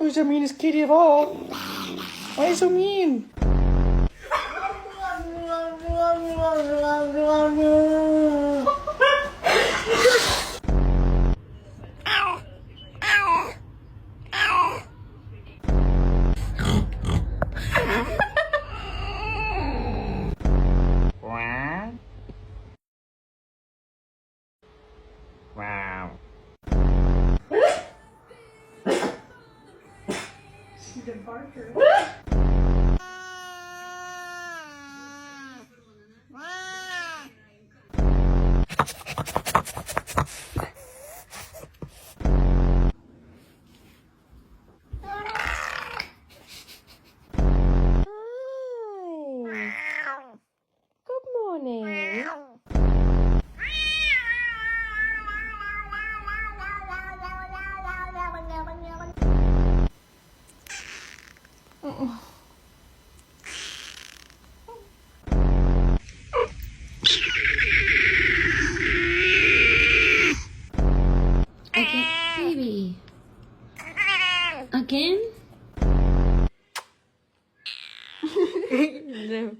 Who's the meanest kitty of all? Why are you so mean? Wow. She's a barker. Good morning. Okay, baby. Again? No.